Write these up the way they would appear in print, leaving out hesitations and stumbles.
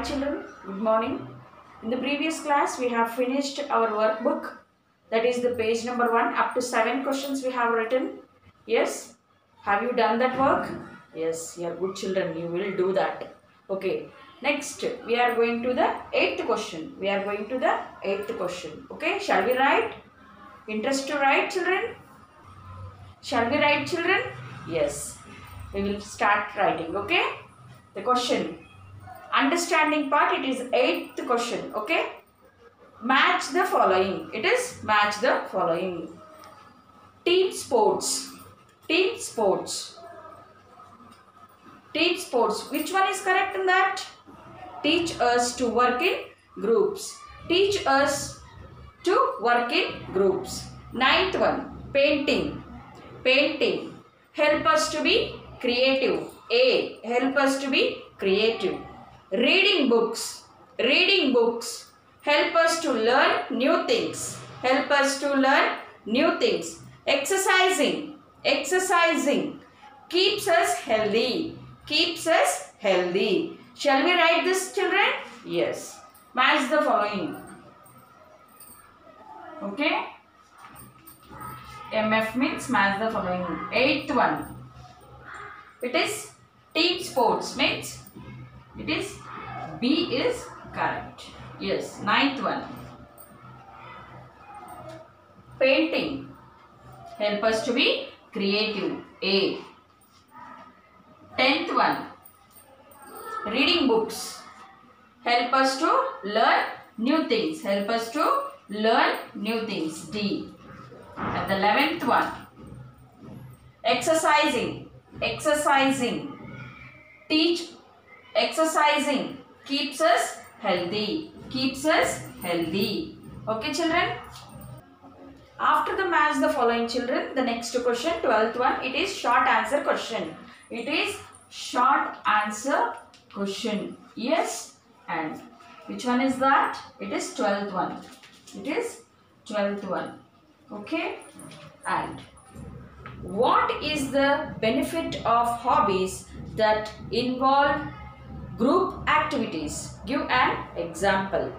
children, good morning. In the previous class we have finished our workbook, that is the page number 1. Up to 7 questions we have written. Yes, have you done that work? Yes, you are good children, you will do that. Okay, next we are going to the 8th question. Okay, shall we write? Interest to write, children? Shall we write, children? Yes, we will start writing. Okay, the question. Understanding part, it is 8th question. Okay, match the following. It is match the following. Team sports. Which one is correct in that? Teach us to work in groups. Teach us to work in groups. 9th one, painting. Help us to be creative. A, help us to be creative. Reading books. Help us to learn new things. Exercising. Keeps us healthy. Shall we write this, children? Yes. Match the following. Okay. MF means match the following. 8th one. It is team sports, means it is B is correct. Yes. 9th one. Painting. Help us to be creative. A. 10th one. Reading books. Help us to learn new things. D. And the 11th one. Exercising. Exercising keeps us healthy. Okay, children. After the match the following, children, the next question, 12th one, it is short answer question. Yes, and which one is that? It is 12th one. Okay, and what is the benefit of hobbies that involve group activities? Give an example.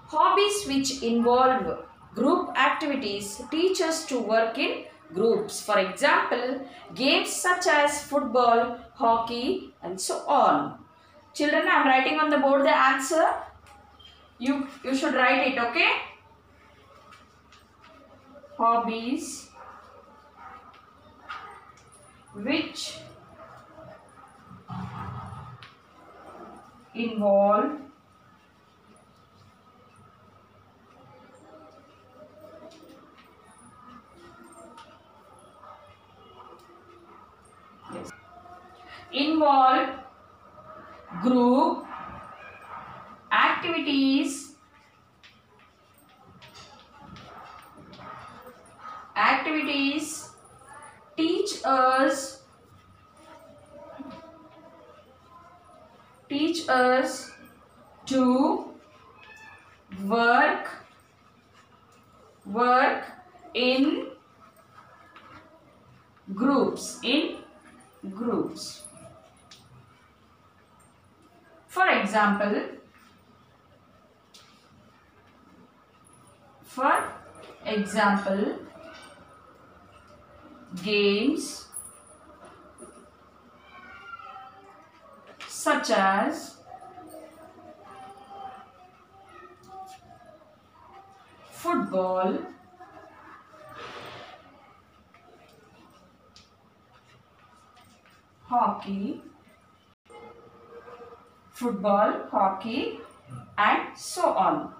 Hobbies which involve group activities teach us to work in groups. For example, games such as football, hockey, and so on. Children, I am writing on the board the answer. You should write it, okay? Hobbies which involve group activities teach us to work in groups. For example, games such as football, hockey, and so on.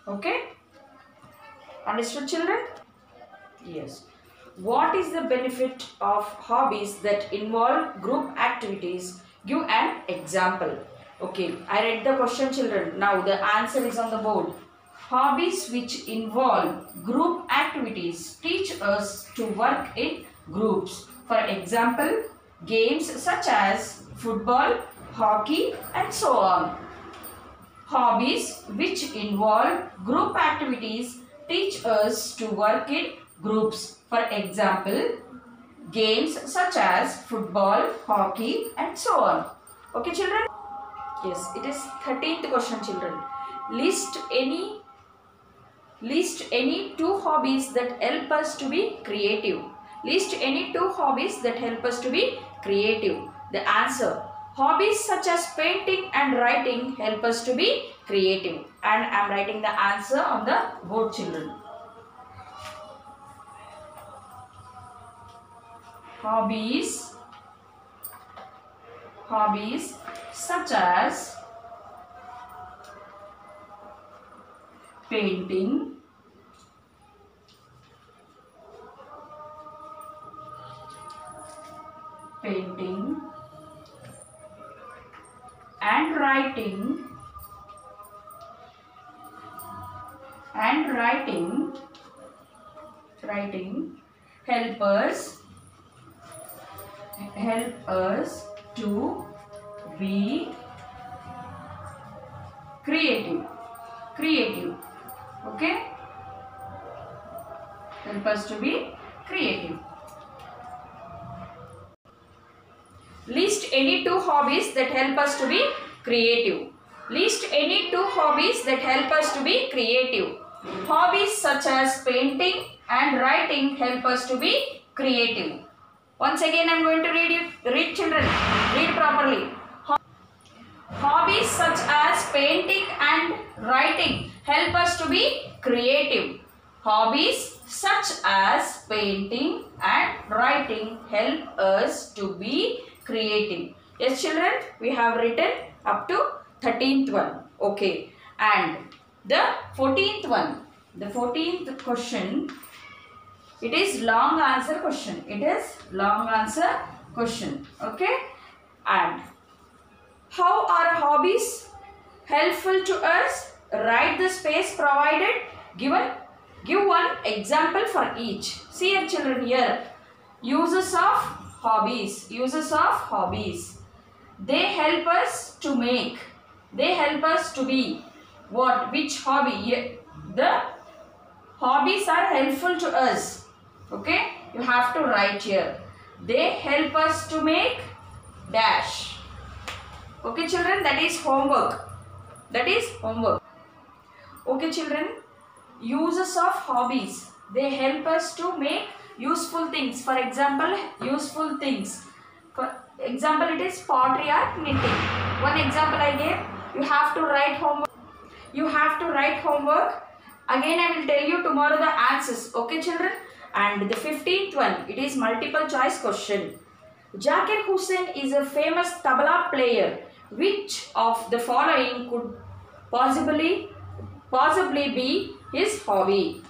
Okay? Understood, children? Yes. What is the benefit of hobbies that involve group activities? Give an example. Okay, I read the question, children. Now the answer is on the board. Hobbies which involve group activities teach us to work in groups. For example, games such as football, hockey, and so on. Hobbies which involve group activities teach us to work in groups. For example, games such as football, hockey and so on. Okay children? Yes, it is 13th question children. List any two hobbies that help us to be creative. List any two hobbies that help us to be creative. The answer: hobbies such as painting and writing help us to be creative. And I am writing the answer on the board children. Hobbies such as painting, and writing help us to be creative. Okay, help us to be creative. List any two hobbies that help us to be creative. List any two hobbies that help us to be creative. Hobbies such as painting and writing help us to be creative. Once again I am going to read children. Read properly. Hobbies such as painting and writing help us to be creative. Hobbies such as painting and writing help us to be creative. Yes children, we have written up to 13th one. Okay, and the 14th one. The 14th question, it is long answer question. Okay, and how are hobbies helpful to us? Write the space provided. Give one example for each. See here children, here uses of hobbies. They help us to make. They help us to be. What? Which hobby? The hobbies are helpful to us. Okay, you have to write here. They help us to make dash. Okay children, that is homework. Okay children, uses of hobbies. They help us to make useful things. For example, useful things. For example, it is pottery or knitting. One example I gave. You have to write homework. Again I will tell you tomorrow the answers. Okay children? And the 15th one, it is multiple choice question. Zakir Hussain is a famous tabla player. Which of the following could possibly be his hobby?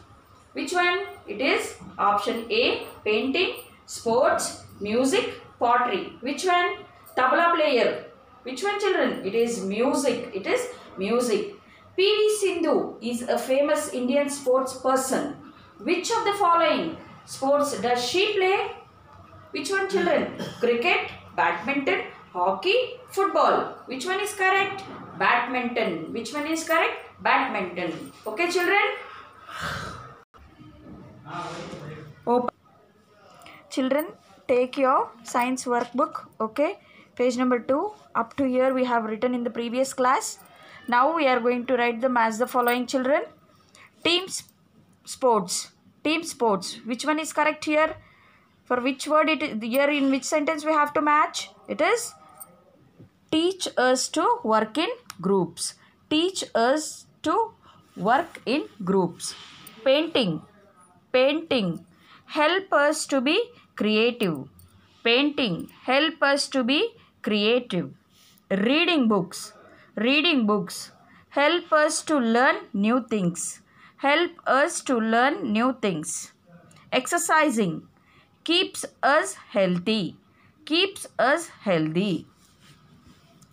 Which one? It is option A, painting, sports, music, pottery. Which one? Tabla player. Which one children? It is music. PV Sindhu is a famous Indian sports person. Which of the following sports does she play? Which one children? Cricket, badminton, hockey, football. Which one is correct? Badminton. Which one is correct? Badminton. Okay children? Children, take your science workbook. Okay, page number 2. Up to here we have written in the previous class. Now we are going to write them as the following children. Team sports. Which one is correct here? For which word it is here, in which sentence we have to match? It is teach us to work in groups. Painting. Help us to be creative. Reading books. Help us to learn new things. Exercising. Keeps us healthy.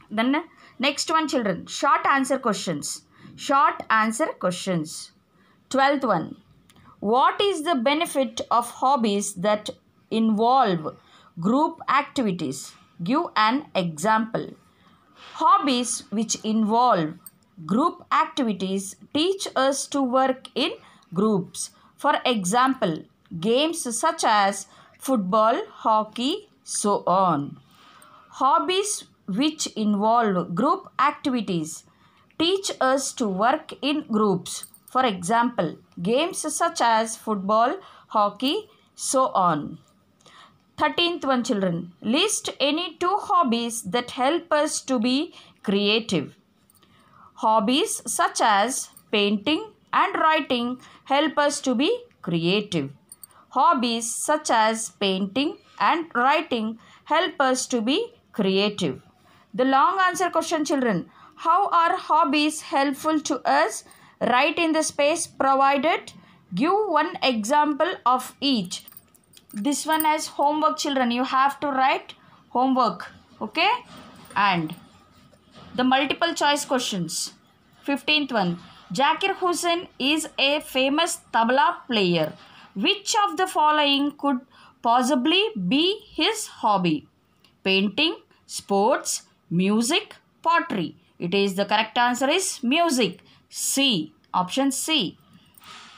Then next one children, short answer questions. 12th one. What is the benefit of hobbies that involve group activities? Give an example. Hobbies which involve group activities teach us to work in groups. For example, games such as football, hockey, so on. Hobbies which involve group activities teach us to work in groups. For example, games such as football, hockey, so on. 13th one, children. List any two hobbies that help us to be creative. Hobbies such as painting and writing help us to be creative. Hobbies such as painting and writing help us to be creative. The long answer question, children. How are hobbies helpful to us? Write in the space provided. Give one example of each. This one as homework, children. You have to write homework. Okay? And the multiple choice questions. 15th one. Zakir Hussain is a famous tabla player. Which of the following could possibly be his hobby? Painting, sports, music, pottery. It is the correct answer is music. C. Option C.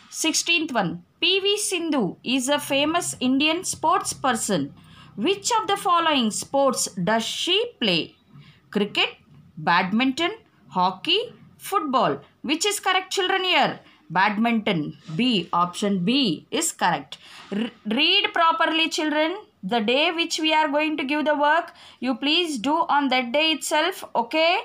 16th one. P.V. Sindhu is a famous Indian sports person. Which of the following sports does she play? Cricket, badminton, hockey, football. Which is correct, children, here? Badminton. B. Option B is correct. Read properly, children. The day which we are going to give the work, you please do on that day itself. Okay?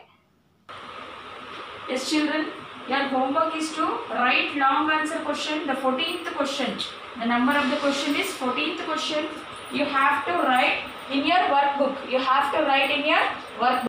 Yes, children. Your homework is to write long answer question. The 14th question. The number of the question is 14th question. You have to write in your workbook. You have to write in your workbook.